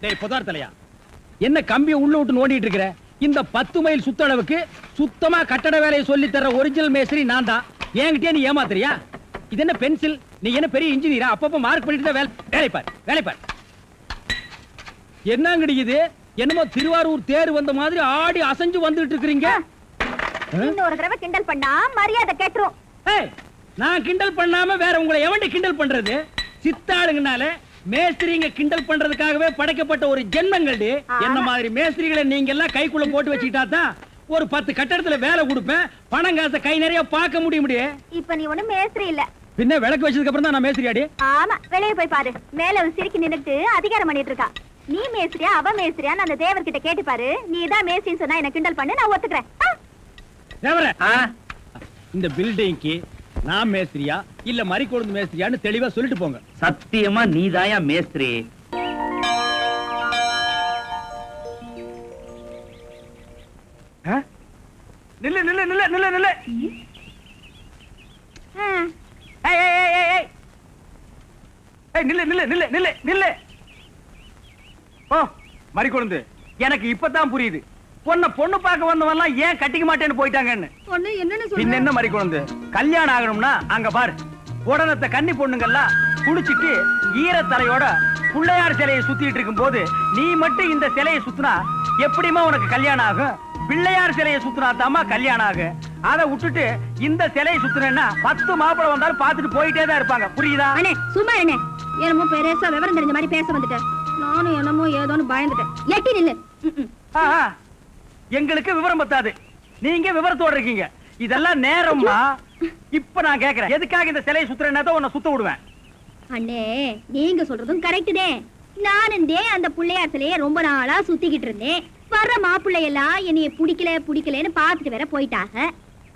டேய் புதார் தலையா, என்ன கம்பியை உள்ள விட்டு நோண்டிட்டு இருக்கிற? இந்த 10 மைல் சுத்தளவுக்கு சுத்தமா கட்டட வேலையை சொல்லி தர ஒரிஜினல் மேஸ்திரி நான் தான். என்கிட்டயே நீ ஏமாத்துறியா? இது என்ன பென்சில்? நீ என்ன பெரிய இன்ஜினியரா? அப்பப்ப மார்க் பண்ணிட்டு தான் வேலை பார். என்னங்கடி இது? என்னமோ திருவாரூர் தேர் வந்த மாதிரி ஆடி அசைஞ்சு வந்துட்டு இருக்கீங்க. இன்னொரு தடவை கிண்டல் பண்ணா மரியாதை கேட்றோம். ஏய், நான் கிண்டல் பண்ணாம வேற உங்களை எவன்டி கிண்டல் பண்றது? சித்தாளுங்கனால மேஸ்திரிங்க கிண்டல் பண்றதுக்காகவே படைக்கப்பட்ட ஒரு ஜென்மங்கள்டி. என்ன மாதிரி மேஸ்திரிகளை நீங்க எல்லாம் கைக்குள்ள போட்டு வச்சுக்கிட்டா தான் ஒரு 10 கட்டடத்துல வேலை கொடுப்பேன், பணம் காசை கை நிறைய பார்க்க முடியும். இப்ப நீ ஒண்ணு மேஸ்திரி இல்ல. பின்ன விளக்கு வச்சதுக்கு அப்புறம் தான் நான் மேஸ்திரியாடி. ஆமா, வெளியே போய் பாரு. மேல ஒரு சிரிக்கி நின்னுட்டு அதிகாரம் பண்ணிட்டு இருக்கா. நீ மேஸ்திரியா அவ மேஸ்திரியான்னு அந்த தேவர்கிட்ட கேட்டு பாரு. நீ தான் மேஸ்திரின்னு சொன்னா என்ன கிண்டல் பண்ணு, நான் ஒத்துக்கிறேன். தேவரே, இந்த பில்டிங்க்கு நான் மேஸ்திரியா இல்ல மரிக்கொழுந்து மேஸ்திரியான்னு தெளிவா சொல்லிட்டு போங்க. சத்தியமா நீதாயா மேஸ்திரி? நில்லு நில்லு நில்லு நில்லு நில்லு. நில்லு நில்லு நில்லு நில்லு நில்லு. ஓ மரிக்கொழுந்து, எனக்கு இப்பதான் புரியுது பொண்ணு பார்க்க வந்தவன்லாம் ஏன் கட்டிக்க மாட்டேன்னு போயிட்டாங்கன்னு. பின்ன என்ன மரிக்கொழுந்து, கல்யாணம் ஆகணும்னா அங்க பாரு, உடனத்தை கன்னி பொண்ணுங்கெல்லாம் குளிச்சுட்டு ஈரத்தலையோட பிள்ளையார் சிலையை சுத்திட்டு இருக்கும் போது நீ மட்டும் இந்த சிலையை சுத்தினா எப்படிமா உனக்கு கல்யாணம் ஆகும்? பிள்ளையார் சிலையை சுத்தினா தாமா கல்யாணம் ஆகும். அதை விட்டுட்டு இந்த சிலையை சுத்தினா 10 மாப்பிளை வந்தாலும் பார்த்துட்டு போயிட்டே தான் இருப்பாங்க. புரியுதா? சும்மா என்ன என்னமோ பெருசா விவரம் தெரிஞ்ச மாதிரி பேச வந்துட்டேன். நானும் என்னமோ ஏதோன்னு பயந்துட்டேன். எட்டி நில்லு. எங்களுக்கு விவரம் பத்தாது, நீங்க விவரத்தோட இருக்கீங்க. இதெல்லாம் நேரம்னா இப்ப நான் கேக்குறேன், எதுக்காக இந்த சிலையை சுத்துறேன்னா தான் உன்னை சுத்த விடுவேன். அண்ணே, நீங்க சொல்றதும் கரெக்ட் தான். நானும் அந்த பிள்ளையார் சிலையை ரொம்ப நாளா சுத்திக்கிட்டு இருந்தேன். வர்ற மாப்பிள்ளை எல்லாம் என்னைய பிடிக்கலன்னு பாத்துட்டு வேற போயிட்டாங்க.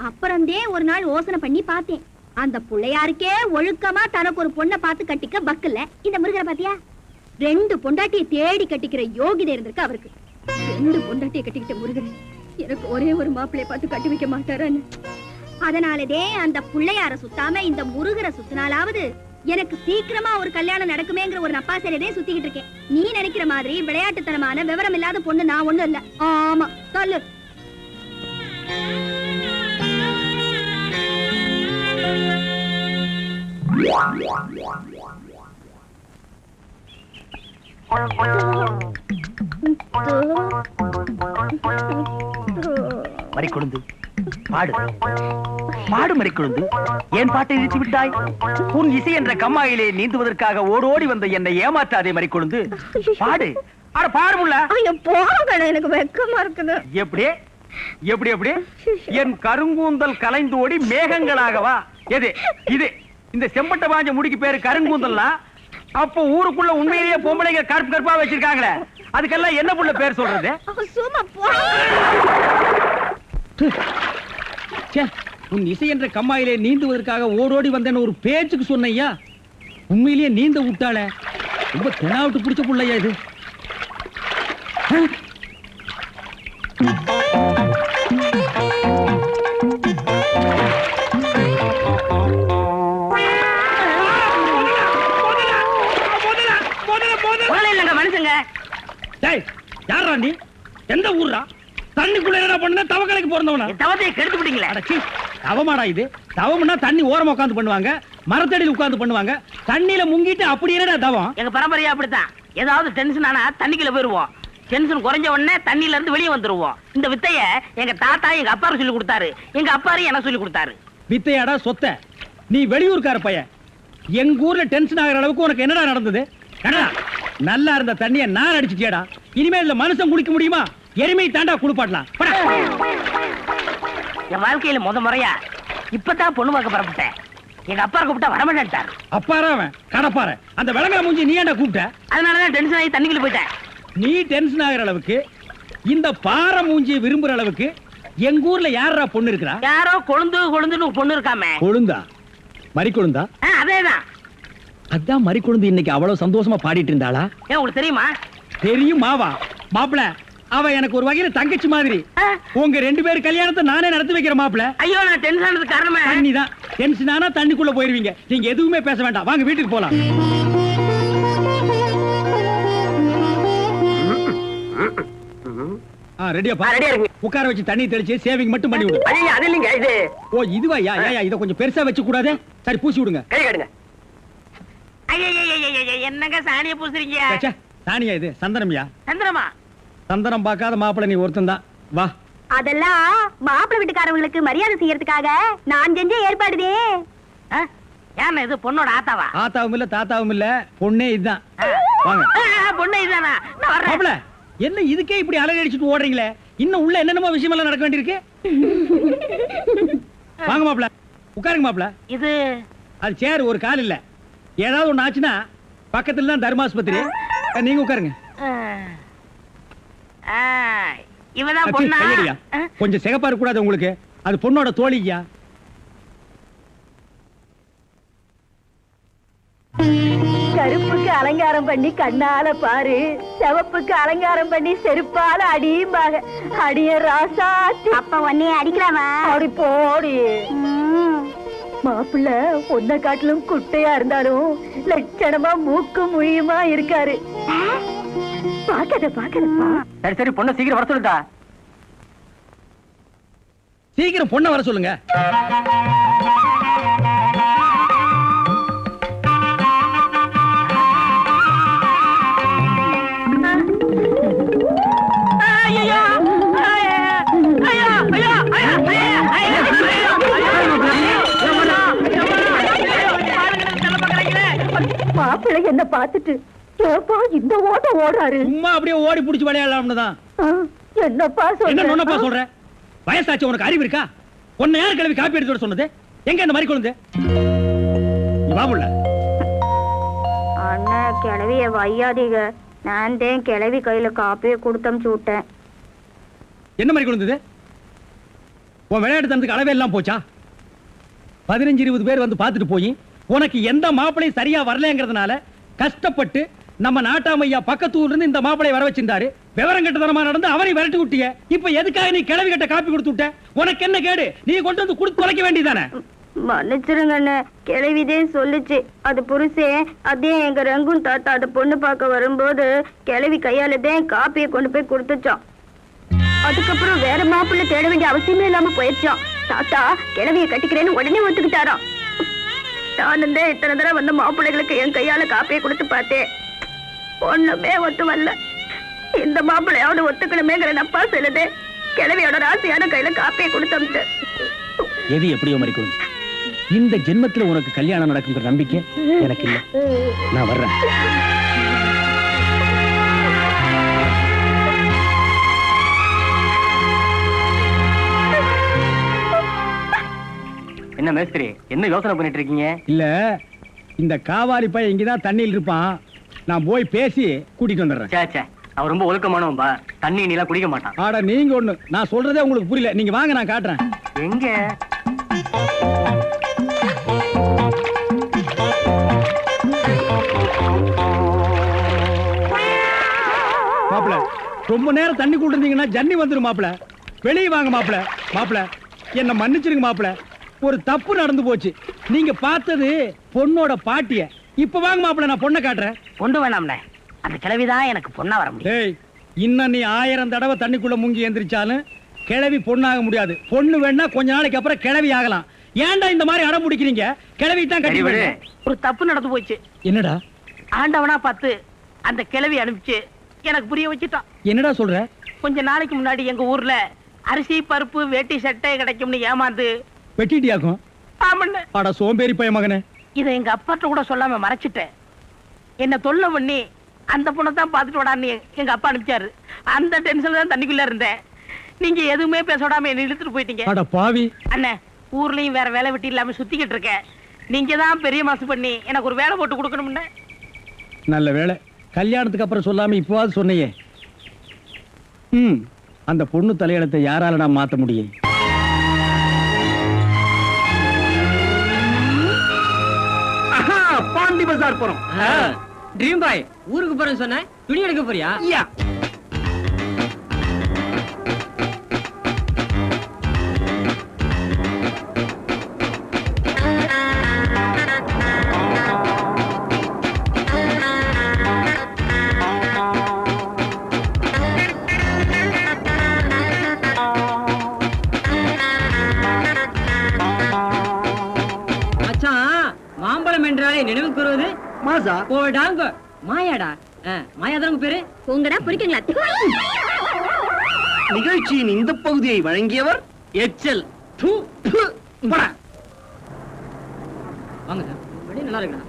அப்புறம் ஒரு நாள் யோசனை பண்ணி பார்த்தேன். அந்த பிள்ளையாருக்கே ஒழுக்கமா தனக்கு ஒரு பொண்ணை பார்த்து கட்டிக்க பக்கல்ல. இந்த முருகரை பாத்தியா, 2 பொண்டாட்டியை தேடி கட்டிக்கிற யோகிதை இருந்திருக்கு அவருக்கு. 2 பொண்டாட்டியை கட்டிக்கிட்ட முருகன் எனக்கு ஒரே ஒரு மாப்பிள்ளைய பார்த்து கட்டி வைக்க மாட்டாரான்னு. அதனாலதே அந்த பிள்ளையார சுத்தாம இந்த முருகரை சுத்தினாலாவது எனக்கு சீக்கிரமா ஒரு கல்யாணம் நடக்குமேங்கிற ஒரு நப்பாசையிலே சுத்திக்கிட்டு இருக்கேன். நீ நினைக்கிற மாதிரி விளையாட்டுத்தனமான விவரம் இல்லாத பொண்ணு நான் ஒண்ணும் இல்ல. ஆமா, சொல்லு. மரிக்கொழுந்து, பாடு பாடு மரிக்கொழுந்து. ஏன் பாட்டை இழுத்து விட்டாய்? உன் இசை என்ற கம்மாயிலே நீந்துவதற்காக ஓடோடி வந்த என்னை ஏமாற்றாதே மரிக்கொழுந்து. பாடு. அட பாடு முல்ல. எனக்கு வெக்கமா இருக்குது. எப்படி எப்படி எப்படி? என் கருங்கூந்தல் கலைந்து ஓடி மேகங்களாகவா? எது இது? இந்த செம்பட்ட பாஞ்ச முடிக்கு பேரு கருங்கூந்தல்னா அப்போ ஊருக்குள்ள உண்மையிலேயே பொம்பளைங்க கற்பா வச்சிருக்காங்களே, அதுக்கெல்லாம் என்ன புள்ள பேர் சொல்றது? உன் இசை என்ற கம்மாயிலே நீந்துவதற்காக ஓடோடி வந்தேன்னு ஒரு பேச்சுக்கு சொன்னையா, உண்மையிலேயே நீந்த விட்டாள. ரொம்ப தெனாவிட்டு பிடிச்ச புள்ளையா இது. மனுஷங்க யாரா நீ? எந்த ஊர்ரா? தண்ணிக்குள்ள என்ன பண்ண? தவக்கலைக்கு பிறந்தவனா? தவத்தை கெடுத்து விட்டீங்களே. தவமாடா இது? தவம்னா தண்ணி ஓரமா உட்கார்ந்து பண்ணுவாங்க, மரத்தடியில் உட்கார்ந்து பண்ணுவாங்க. தண்ணியில முங்கிட்டு அப்படி என்னடா தவம்? எங்க பரம்பரையா அப்படித்தான். ஏதாவது டென்ஷன் ஆனா தண்ணிக்குள்ள போயிருவோம். டென்ஷன் குறைஞ்ச உடனே தண்ணியில இருந்து வெளியே வந்துருவோம். இந்த வித்தைய எங்க தாத்தா எங்க அப்பாரு சொல்லி கொடுத்தாரு, எங்க அப்பாரு எனக்கு சொல்லி கொடுத்தாரு. வித்தையாடா சொத்த? நீ வெளியூர்கார பையன். எங்க ஊர்ல டென்ஷன் ஆகிற அளவுக்கு உனக்கு என்னடா நடந்தது? நல்லா இருந்த தண்ணிய நான் அடிச்சுட்டியாடா. இனிமே இல்ல மனுஷன் குளிக்க முடியுமா? எருமை தாண்டா குளிப்பாட்டலாம். என் வாழ்க்கையில முறையா இப்பதான் பொண்ணு பார்க்க பரப்பிட்டேன். எங்க அப்பா கூப்பிட்டா வரமாட்டார். அப்பாரா அவன் கடப்பார. அந்த விளங்கா மூஞ்சி நீ ஏன்டா கூப்பிட்ட? அதனாலதான் டென்ஷன் ஆகி தண்ணிக்குள்ள போயிட்டேன். நீ டென்ஷன் ஆகிற அளவுக்கு இந்த பாறை மூஞ்சியை விரும்புற அளவுக்கு எங்க ஊர்ல யாரா பொண்ணு இருக்கிறா? யாரோ கொழுந்துன்னு பொண்ணு இருக்காமே. கொழுந்தா? மரிக்கொழுந்தா? அதேதான். அதான் மரிக்கொழுந்து இன்னைக்கு அவ்வளவு சந்தோஷமா பாடிட்டு இருந்தாளா? ஏன் உங்களுக்கு தெரியுமா? தெரியும் மாவா. மாப்பிள, அவ எனக்கு ஒரு வகையில தங்கச்சி மாதிரி. உங்க 2 பேர் கல்யாணத்தை நானே நடத்தி வைக்கிற மாப்பிள. ஐயோ, நான் டென்ஷன் ஆனது காரணமே தண்ணி தான். டென்ஷன் ஆனா தண்ணிக்குள்ள போயிருவீங்க. நீங்க எதுவுமே பேச வேண்டாம், வாங்க வீட்டுக்கு போலாம். ரெடியாப்பா ரெடியா இருக்கு. உட்கார வச்சு தண்ணி தெளிச்சு சேவிங் மட்டும் பண்ணி விடு. ஐயா அது இல்லைங்க இது. ஓ இதுவா ஐயா இத கொஞ்சம் பெருசா வச்சு கூடாதே. சரி பூசி விடுங்க. கை கடுங்க. என்னங்க சாணிய பூசுறீங்க? ச்சே, சாணியா இது? சந்தனம்யா. சந்திரமா சந்தனம் பார்க்காத மாப்பிள்ளை நீ ஒருத்தன் தான். வா. அதெல்லாம் மாப்பிள்ளை வீட்டுக்காரங்களுக்கு மரியாதை செய்யறதுக்காக நான் செஞ்ச ஏற்பாடுதே. ஏன் இது பொண்ணோட ஆத்தாவா? ஆத்தாவும் இல்ல தாத்தாவும் இல்ல, பொண்ணே இதுதான். வாங்க. பொண்ணு இதுதானா? நான் வர்றேன். மாப்பிள்ள என்ன இதுக்கே இப்படி அலறி அடிச்சிட்டு ஓடுறீங்களே? இன்னும் உள்ள என்னென்னமோ விஷயம் எல்லாம் நடக்க வேண்டியிருக்கு. வாங்க மாப்பிள்ள, உட்காருங்க மாப்பிள்ள. இது அது சேர் ஒரு கால் இல்ல. ஏதாவது ஒண்ணு ஆச்சுன்னா பக்கத்துல தான் தர்மாஸ்பத்திரி. நீங்க உட்காருங்க. இவதான் பொண்ணா? கையடியா. கொஞ்சம் சிகப்பா இருக்க கூடாது உங்களுக்கு. அது பொண்ணோட தோழியா. கருப்புக்கு அலங்காரம் பண்ணி கண்ணால பாரு, சிவப்புக்கு அலங்காரம் பண்ணி செருப்பால அடியும்பாக. அடிய ராசாத்தி. அப்ப உன்னைய அடிக்கலாமா? அப்படி போடி. மாப்பிள்ள ஒன்ன காட்டிலும் குட்டையா இருந்தாலும் லட்சணமா மூக்கு முழியுமா இருக்காரு. பாக்கதப்பா. சரி சரி பொண்ணை சீக்கிரம் வர சொல்லுடா. சீக்கிரம் பொண்ணை வர சொல்லுங்க. மாப்பிள்ளை என்ன பார்த்துட்டு ஏப்பா இந்த ஓட்டம் ஓடுறாரு? சும்மா அப்படியே ஓடி புடிச்சு விளையாடலாம்னு தான். என்னப்பா என்ன நொன்னப்பா சொல்ற? சொல்ற? வயசாச்சு உனக்கு அறிவு இருக்கா? உன்னை யார் கிளவி காப்பி எடுத்து வர சொன்னது? எங்க இந்த மாதிரி குழந்தை? பாபுள்ள அண்ணா கிளவிய வையாதீங்க. நான் தான் கிளவி கையில காப்பியை கொடுத்தமுச்சு விட்டேன். என்ன மாதிரி குழந்தை? உன் விளையாட்டு தனத்துக்கு அளவே எல்லாம் போச்சா? 15-20 பேர் வந்து பார்த்துட்டு போய் உனக்கு எந்த மாப்பிளையும் சரியா வரலங்கிறதுனால கஷ்டப்பட்டு நம்ம நாட்டாமையா பக்கத்து ஊர்ல இருந்து இந்த மாப்பிளை வர வச்சிருந்தாரு. விவரம் கெட்டதனமா நடந்து அவரை விரட்டி விட்டிய. இப்ப எதுக்காக நீ கிளவி கட்ட காப்பி கொடுத்து விட்ட? உனக்கு என்ன கேடு? நீ கொண்டு வந்து கொடுத்து தொலைக்க வேண்டியதானே? மன்னிச்சிருங்க அண்ணே, கிளவிதே சொல்லுச்சு. அது புருஷே அதே எங்க ரங்கும் தாத்தா அந்த பொண்ணு பார்க்க வரும்போது கிளவி கையாலதான் காப்பியை கொண்டு போய் கொடுத்துச்சான். அதுக்கப்புறம் வேற மாப்பிள்ளை தேட வேண்டிய அவசியமே இல்லாம போயிடுச்சான். தாத்தா கிளவியை கட்டிக்கிறேன்னு உடனே ஒத்துக்கிட்டாராம். நானும் தான் இத்தனை தடவை வந்த மாப்பிள்ளைகளுக்கு என் கையால காப்பியை கொடுத்து பார்த்தேன். ஒண்ணுமே ஒத்து வரல. இந்த மாப்பிள்ளையாவது ஒத்துக்கணுமேங்கிற நப்பா சொல்லுது. கிளவியோட ராசியான கையில காப்பியை கொடுத்தம்ட்டு. எது எப்படியோ மாதிரி குழந்தை, இந்த ஜென்மத்துல உனக்கு கல்யாணம் நடக்குங்கிற நம்பிக்கை எனக்கு இல்ல. நான் வர்றேன். என்ன மேஸ்திரி என்ன யோசனை பண்ணிட்டு இருக்கீங்க? இல்ல இந்த காவாலி பையன் இங்கதான் தண்ணியில் இருப்பான். நான் போய் பேசி கூட்டிட்டு வந்துடுறேன். சே அவன் ரொம்ப ஒழுக்கமானவன்பா. தண்ணி நீலாம் குடிக்க மாட்டான். ஆட நீங்க ஒண்ணு, நான் சொல்றதே உங்களுக்கு புரியல. நீங்க வாங்க நான் காட்டுறேன். எங்க மாப்பிள ரொம்ப நேரம் தண்ணி கூட்டு இருந்தீங்கன்னா ஜன்னி வந்துரும் மாப்பிள. வெளியே வாங்க மாப்பிள. மாப்பிள என்ன மன்னிச்சிருங்க மாப்பிள, ஒரு தப்பு நடந்து போச்சு. நீங்க பார்த்தது பொண்ணோட பாட்டிய. இப்ப வாங்க மாப்பிள, நான் பொண்ணை காட்டுறேன். கொண்டு வேணாம்ண்ணே, அந்த கிளவிதான் எனக்கு பொண்ணா வர முடியும். டேய் இன்னும் நீ 1000 தடவை தண்ணிக்குள்ள முங்கி எந்திரிச்சாலும் கிளவி பொண்ணாக முடியாது. பொண்ணு வேணா கொஞ்ச நாளைக்கு அப்புறம் கிளவி ஆகலாம். ஏன்டா இந்த மாதிரி அடம் பிடிக்கிறீங்க? கிளவி தான் கட்டி விடு. ஒரு தப்பு நடந்து போச்சு. என்னடா? ஆண்டவனா பார்த்து அந்த கிளவி அனுப்பிச்சு எனக்கு புரிய வச்சுட்டான். என்னடா சொல்ற? கொஞ்ச நாளைக்கு முன்னாடி எங்க ஊர்ல அரிசி பருப்பு வேட்டி சட்டை கிடைக்கும்னு ஏமாந்து வெட்டிட்டியாக்கும். ஆமண்ண. அட சோம்பேறி பைய மகனே. இதை எங்க அப்பாட்ட கூட சொல்லாம மறைச்சிட்டேன். என்ன தொல்லை பண்ணி அந்த பொண்ணை தான் பார்த்துட்டு விடான்னு எங்க அப்பா அனுப்பிச்சாரு. அந்த டென்ஷன்ல தான் தண்ணிக்குள்ள இருந்தேன். நீங்க எதுவுமே பேச விடாம என்ன இழுத்துட்டு போயிட்டீங்க. அட பாவி. அண்ணே ஊர்லயும் வேற வேலை வெட்டி இல்லாம சுத்திக்கிட்டு இருக்கேன். நீங்க தான் பெரிய மனசு பண்ணி எனக்கு ஒரு வேலை போட்டு கொடுக்கணும்னு. நல்ல வேலை கல்யாணத்துக்கு அப்புறம் சொல்லாம இப்பவாது சொன்னையே. அந்த பொண்ணு தலையெழுத்தை யாரால நான் மாத்த முடியும்? பாண்டி பஜார் போறோம். ட்ரீம் பாய் ஊருக்கு போறேன்னு சொன்ன, துணி எடுக்க போறியா? மாசா போடாங்க மாயாடா மாயா தான் உங்க பேரு உங்கடா பிடிக்குங்களா நிகழ்ச்சியின் இந்த பகுதியை வழங்கியவர் எச்சல் வாங்க சார் வெளியே நல்லா இருக்கா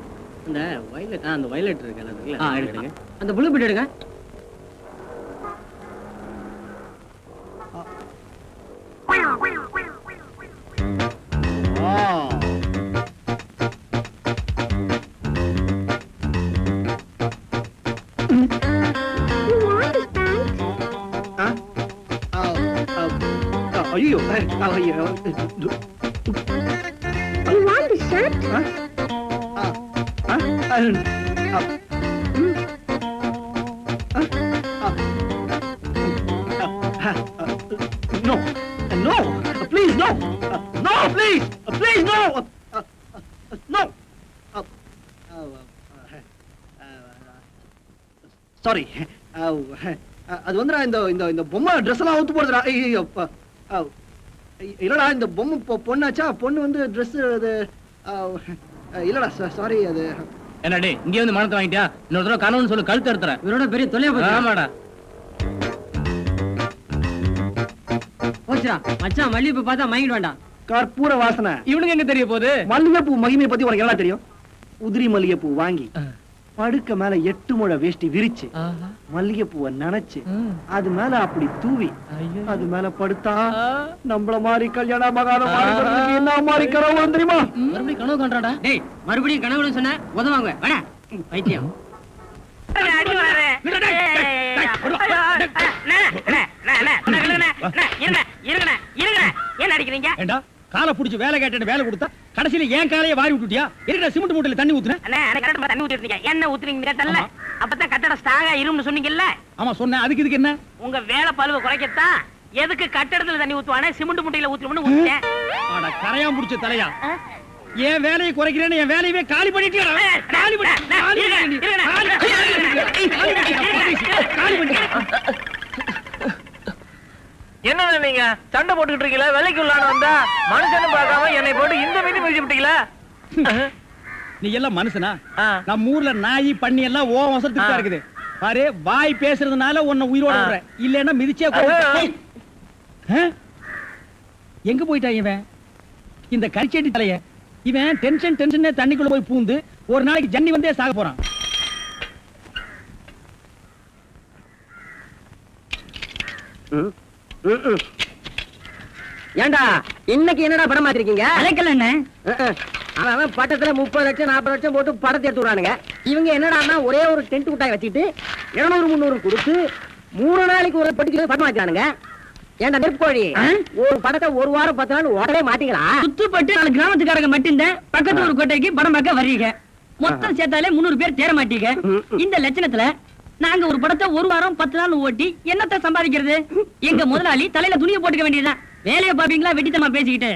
அந்த வயலட் அந்த வயலட் இருக்குல்ல எடுத்துங்க அந்த ப்ளூ பீட் எடுங்க ஐயோ No, no, please, no, no, please, please, no, no. Sorry. அது வந்துடா இந்த இந்த இந்த பொம்மை ட்ரெஸ் எல்லாம் அவுத்து போடுறா. ஐயோ இல்லடா இந்த பொம்மை பொண்ணாச்சா பொண்ணு வந்து ட்ரெஸ் அது இல்லடா சாரி அது என்னடே இங்கே வந்து மானத்தை வாங்கிட்டியா இன்னொரு தடவை கனவுன்னு சொல்லு கழுத்து எடுத்துறேன் இவரோட பெரிய தொலையா போச்சு ஆமாடா போச்சுடா மச்சான் மல்லிகைப்பூ பார்த்தா மயங்கிட வேண்டாம் கற்பூர வாசனை இவனுக்கு எங்க தெரிய போகுது மல்லிகைப்பூ மகிமையை பத்தி உனக்கு என்ன தெரியும் உதிரி மல்லிகைப்பூ வாங்கி படுக்க மேல 8 முழ வேஷ்டி விரிச்சு மல்லிகைப்பூவை நனைச்சு அது மேல அப்படி தூவி அது மேல படுத்தா நம்மள மாதிரி கல்யாண மகாரம் என்ன மாதிரி கனவு தெரியுமா மறுபடியும் கனவு காண்றாடா டேய் மறுபடியும் கனவுன்னு சொன்ன உதவாங்க வேணா பைத்தியம் என்ன அடிக்கிறீங்க காலை புடிச்சு வேலை கேட்டு வேலை கொடுத்தா கடைசியில ஏன் காலையை வாரி விட்டுட்டியா இருக்கா சிமெண்ட் மூட்டையில தண்ணி ஊத்துறேன் தண்ணி ஊத்திருக்கீங்க என்ன ஊத்துறீங்க கேட்டல அப்பதான் கட்டடம் ஸ்ட்ராங்கா இரும்னு சொன்னீங்கல்ல ஆமா சொன்னேன் அதுக்கு இதுக்கு என்ன உங்க வேலை பழுவை குறைக்கத்தான் எதுக்கு கட்டடத்துல தண்ணி ஊத்துவானே சிமெண்ட் மூட்டையில ஊத்துறோம்னு ஊத்திட்டேன் ஆட கரையான் புடிச்ச தலையா ஏன் வேலையை குறைக்கிறேன்னு என் வேலையவே காலி பண்ணிட்டியா என்ன நீங்க சண்டை போட்டுக்கிட்டு இருக்கீங்களா வேலைக்கு உள்ளான வந்தா மனுஷன்னு பார்க்காம என்னை போட்டு இந்த மீதி முடிச்சு விட்டீங்களா நீ எல்லாம் மனுஷனா நம்ம ஊர்ல நாய் பண்ணி எல்லாம் ஓ வசத்துக்கு இருக்குது பாரு வாய் பேசுறதுனால உன்னை உயிரோட விடுறேன் இல்லன்னா மிதிச்சே எங்க போயிட்டா இவன் இந்த கரிச்செடி தலைய இவன் டென்ஷன் தண்ணிக்குள்ள போய் பூந்து ஒரு நாளைக்கு ஜன்னி வந்தே சாக போறான் ஏண்டா இன்னைக்கு என்னடா படம் மாத்திருக்கீங்க அழைக்கல என்ன அவன் பட்டத்துல 30 லட்சம் 40 லட்சம் போட்டு படத்தை எடுத்து விடுறானுங்க இவங்க என்னடான்னா ஒரே ஒரு டென்ட் குட்டாய் வச்சுட்டு 200 300 கொடுத்து 3 நாளைக்கு ஒரு பட்டிக்கு படம் மாத்தினானுங்க ஏண்டா நெருப்போழி ஒரு படத்தை ஒரு வாரம் 10 நாள் ஓடவே மாட்டீங்களா சுத்துப்பட்டு 4 கிராமத்துக்காரங்க மட்டும் பக்கத்து ஒரு கோட்டைக்கு படம் பார்க்க வர்றீங்க மொத்தம் சேர்த்தாலே 300 பேர் தேர மாட்டீங்க இந்த லட்சணத்துல நாங்க ஒரு படத்தை ஒரு வாரம் 10 நாள் ஓட்டி என்னத்தை சம்பாதிக்கிறது எங்க முதலாளி தலையில துணியை போட்டுக்க வேண்டியதுதான் வேலையை பாப்பீங்களா வெட்டித்தமா பேசிக்கிட்டு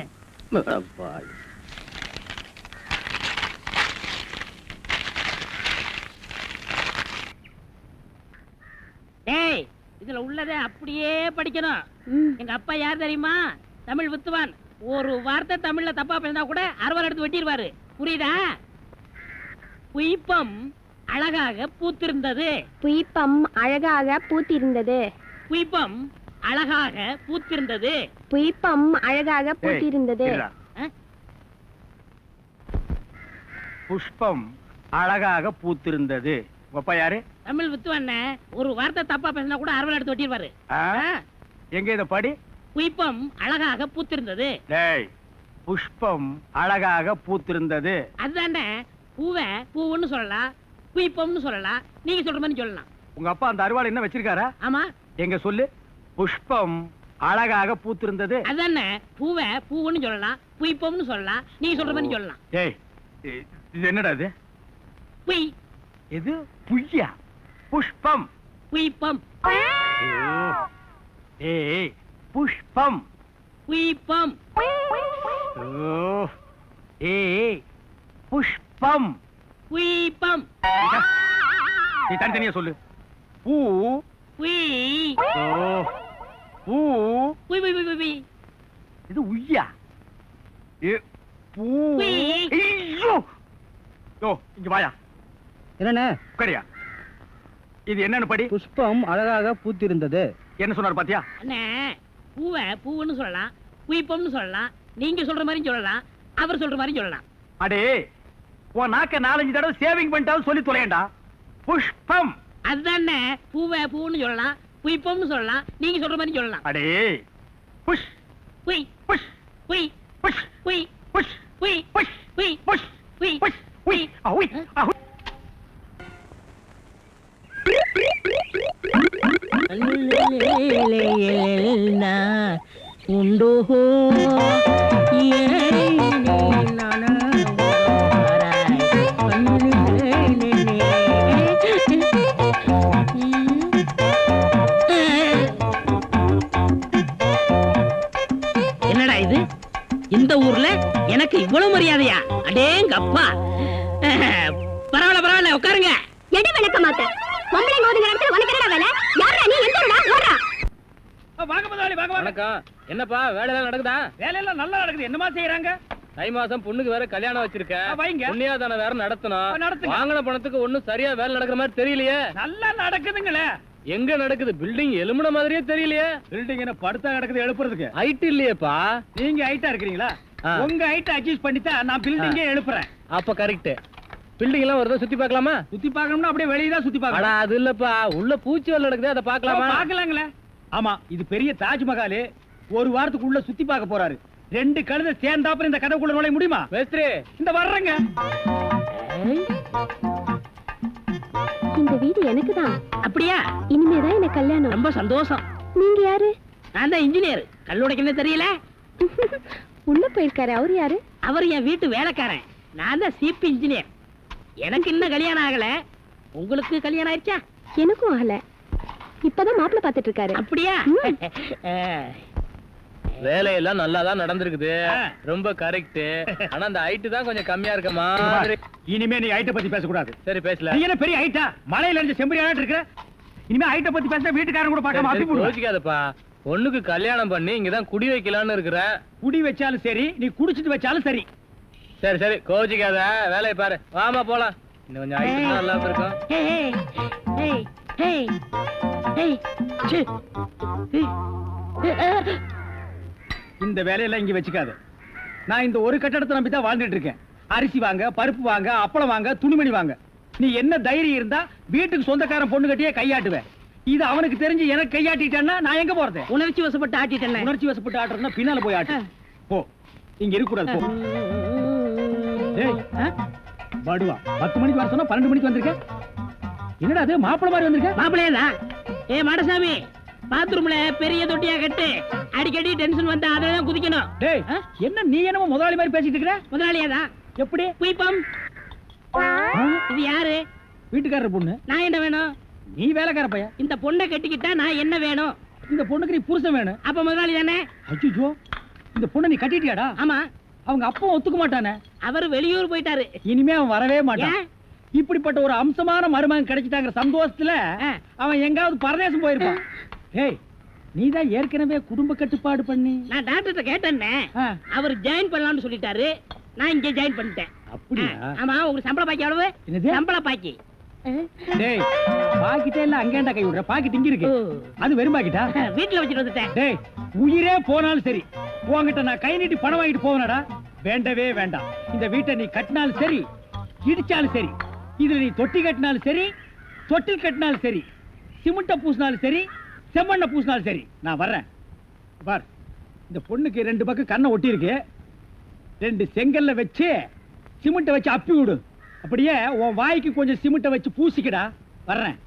டேய் இதுல உள்ளதை அப்படியே படிக்கணும் எங்க அப்பா யார் தெரியுமா தமிழ் வித்துவான் ஒரு வார்த்தை தமிழ்ல தப்பா பேசினா கூட அறுவாள் எடுத்து வெட்டிடுவாரு புரியுதா புய்பம் அழகாக பூத்திருந்தது புய்பம் அழகாக பூத்திருந்தது புய்பம் அழகாக பூத்திருந்தது புய்பம் அழகாக பூத்திருந்தது புஷ்பம் அழகாக பூத்திருந்தது அப்பா யாரு தமிழ் வித்துவண்ண ஒரு வார்த்தை தப்பா பேசினா கூட அறுவாள் எடுத்து வெட்டிடுவாரு எங்க இத படி புய்பம் அழகாக பூத்திருந்தது டேய் புஷ்பம் அழகாக பூத்திருந்தது அதுதானே பூவை பூவுன்னு சொல்லலாம் புய்பம்னு சொல்லலாம் நீங்க சொல்ற மாதிரி சொல்லலாம் உங்க அப்பா அந்த அருவாள் என்ன வச்சிருக்காரா ஆமா எங்க சொல்லு புஷ்பம் அழகாக பூத்திருந்தது அதானே பூவை பூவுன்னு சொல்லலாம் புய்பம்னு சொல்லலாம் நீங்க சொல்ற மாதிரி சொல்லலாம் ஏய் இது என்னடா இது புய் இது புய்யா புஷ்பம் புய்பம் ஏய் புஷ்பம் புய்பம் ஏய் புஷ்பம் புய்பம் நீ தனித்தனியா சொல்லு பூ புய் பூ புய் புய் புய் புய் இது உய்யா ஏ பூ புய். ஐயோ யோ இங்க வாயா என்னண்ணே உட்காரியா. இது என்னன்னு படி. புஷ்பம் அழகாக பூத்திருந்தது. என்ன சொன்னார் பாத்தியா? அண்ணே பூவை பூவுன்னு சொல்லலாம், குயிப்பம்னு சொல்லலாம், நீங்க சொல்ற மாதிரி சொல்லலாம், அவர் சொல்ற மாதிரி சொல்லலாம். அடே உன் நாக்க 4-5 தடவை சேவிங் பண்ணிட்டாலும் சொல்லி தொலையண்டா. புஷ்பம். அதுதானே பூவை பூன்னு சொல்லலாம், குயிப்பம்னு சொல்லலாம், நீங்க சொல்ற மாதிரி சொல்லலாம். அடே புஷ் குய் புஷ் குய் புஷ் குய் புஷ் குய் புஷ் குய் புஷ் குய் புஷ் உய் அவுய் அவுய். உண்டோ என்னடா இது, இந்த ஊர்ல எனக்கு இவ்வளவு மரியாதையா? அடேங்க அப்பா. பரவாயில்ல பரவாயில்ல, உட்காருங்க. எடு விளக்க மாட்ட பொம்பளை ஓடுங்க இடத்துல உனக்கு என்னடா வேலை? யாரா நீ? எந்த ஊரா? ஓடுறா. வாங்க முதலாளி, வாங்க வாங்க. வணக்கம். என்னப்பா வேலையெல்லாம் நடக்குதா? வேலையெல்லாம் நல்லா நடக்குது. என்னமா செய்யறாங்க? தை மாசம் பொண்ணுக்கு வேற கல்யாணம் வச்சிருக்கேன். வைங்க. புண்ணியாதான வேற நடத்தணும். நடத்துங்க. வாங்கின பணத்துக்கு ஒண்ணும் சரியா வேலை நடக்கிற மாதிரி தெரியலையே. நல்லா நடக்குதுங்களே. எங்க நடக்குது? பில்டிங் எலும்புன மாதிரியே தெரியலையே. பில்டிங் என்ன படுத்தா கிடக்குது எழுப்புறதுக்கு? ஹைட் இல்லையேப்பா. நீங்க ஹைட்டா இருக்கிறீங்களா? ஆ. உங்க ஹைட் அட்ஜஸ்ட் பண்ணிட்டா நான் பில்டிங்கே எழுப்புறேன். அப்ப கரெக்ட். பில்டிங் எல்லாம் வருதா சுத்தி பார்க்கலாமா? சுத்தி பார்க்கணும்னா அப்படியே வெளியே தான் சுத்தி அடா பார்க்கணும். அது இல்லப்பா, உள்ள பூச்சி வேலை நடக்குது, அதை பார்க்கலாமா? பார்க்கலாங்களே. ஆமா, இது பெரிய தாஜ்மஹால். ஒரு வாரத்துக்குள்ள சுத்தி பார்க்க போறாரு. 2 கழுதை சேர்ந்தாப்புறம் இந்த கதவுக்குள்ள நுழைய முடியுமா? மேஸ்திரி இந்த வர்றேங்க. இந்த வீடு எனக்கு தான். அப்படியா? இனிமேதான் எனக்கு கல்யாணம். ரொம்ப சந்தோஷம். நீங்க யாரு? நான் தான் இன்ஜினியர். கல்லுடைக்கணும் தெரியல. உள்ள போயிருக்காரு. அவரு யாரு? அவர் என் வீட்டு வேலைக்காரன். நான் தான் சிபி இன்ஜினியர். எனக்கு இன்னும் கல்யாணம் ஆகல. உங்களுக்கு கல்யாணம் ஆயிடுச்சா? எனக்கும் ஆகல. இப்பதான் மாப்பிள்ளை பாத்துட்டு இருக்காரு. அப்படியா? வேலையெல்லாம் நல்லா தான் நடந்திருக்குது. ஆ. ரொம்ப கரெக்ட். ஆனா அந்த ஹைட் தான் கொஞ்சம் கம்மியா இருக்கமா. இனிமே நீ ஹைட்ட பத்தி பேசக்கூடாது. சரி பேசல. நீ என்ன பெரிய ஹைட்டா? மலையில இருந்து செம்பரியாட்டு இருக்கிற. இனிமே ஹைட்ட பத்தி பேசினா வீட்டுக்காரங்க கூட பார்க்காம அப்பி போடுவாங்க. யோசிக்காதப்பா. பொண்ணுக்கு கல்யாணம் பண்ணி இங்கதான் குடி வைக்கலாம்னு இருக்கிறேன். குடி வச்சாலும் சரி, நீ குடிச்சிட்டு வச்சாலும் சரி. சரி சரி கோச்சிக்காத, வேலையை பாரு. வாமா போலாம். இன்னும் கொஞ்சம் ஹைட் நல்லா இருக்கும். ஏய், ஏய், ஏய், ஏய், ச்சே. ஏய். இந்த வேலையெல்லாம் இங்க வச்சுக்காத. நான் இந்த ஒரு கட்டடத்தை நம்பி தான் வாழ்ந்துட்டு இருக்கேன். அரிசி வாங்க, பருப்பு வாங்க, அப்பளம் வாங்க, துணிமணி வாங்க. நீ என்ன தைரியம் இருந்தா வீட்டுக்கு சொந்தக்காரன் பொண்ணு கட்டியே கையாட்டுவேன். இது அவனுக்கு தெரிஞ்சு எனக்கு கையாட்டிட்டான்னா நான் எங்க போறது? உணர்ச்சி வசப்பட்டு ஆட்டிட்டேன். உணர்ச்சி வசப்பட்டு ஆட்டுறதுன்னா பின்னால போய் ஆட்டு. போ, இங்க இருக்க கூடாது. போ. டேய், படுவா 10 மணிக்கு வர சொன்னா 12 மணிக்கு வந்திருக்க. என்னடா அது மாப்பிள்ளை மாதிரி வந்திருக்க? மாப்பிள்ளையதான். ஏ மாடசாமி, பாத்ரூம்ல பெரிய தொட்டியா கட்டு. அடிக்கடி டென்ஷன் வந்தா அதெல்லாம் குதிக்கணும். டேய், என்ன நீ என்னமோ முதலாளி மாதிரி பேசிட்டு இருக்கிற? முதலாளியாதான். எப்படி? குயிப்பம். இது யாரு? வீட்டுக்காரர் பொண்ணு. நான் என்ன வேணும்? நீ வேலைக்கார பையன். இந்த பொண்ணை கட்டிக்கிட்டா நான் என்ன வேணும்? இந்த பொண்ணுக்கு நீ புருஷன் வேணும். அப்ப முதலாளி தானே? அச்சோ, இந்த பொண்ணை நீ கட்டிட்டியாடா? ஆமா. அவங்க அப்பா ஒத்துக்க மாட்டானே. அவர் வெளியூர் போயிட்டாரு. இனிமே அவன் வரவே மாட்டான். ஏன்? இப்படிப்பட்ட ஒரு அம்சமான மருமகன் கிடைச்சிட்டாங்கிற சந்தோஷத்துல அவன் எங்காவது பரதேசம் போயிருப்பான். ஏய், நீதான் ஏற்கனவே குடும்ப கட்டுப்பாடு பண்ணி. நான் டாக்டர்கிட்ட கேட்டேன்னே. ஆ. அவர் ஜாயின் பண்ணலாம்னு சொல்லிட்டாரு. நான் இங்க ஜாயின் பண்ணிட்டேன். அப்படியா? ஆமா. உங்களுக்கு சம்பள பாக்கி எவ்வளவு? என்னது? சம்பள பாக்கி. டேய், பாக்கிட்டே இல்ல அங்கேண்டா கை விடுற. பாக்கிட்டு இங்க இருக்கு. ஓ. அது வெறும் பாக்கிட்டா? வீட்டுல வச்சுட்டு வந்துட்டேன். டேய், உயிரே போனாலும் சரி உன்கிட்ட நான் கை நீட்டி பணம் வாங்கிட்டு போவேனடா? வேண்டவே வேண்டாம். இந்த வீட்டை நீ கட்டினாலும் சரி, இடிச்சாலும் சரி, இதுல நீ தொட்டி கட்டினாலும் சரி, தொட்டில் கட்டினாலும் சரி, சிமெண்ட பூசினாலும் சரி, செம்மண்ண பூசினாலும் சரி, நான் வர்றேன். பார், இந்த பொண்ணுக்கு 2 பக்கம் கண்ணை ஒட்டி இருக்கு. 2 செங்கல்ல வச்சு சிமெண்ட வச்சு அப்பி விடு. அப்படியே உன் வாய்க்கு கொஞ்சம் சிமெண்ட வச்சு பூசிக்கடா. வர்றேன்.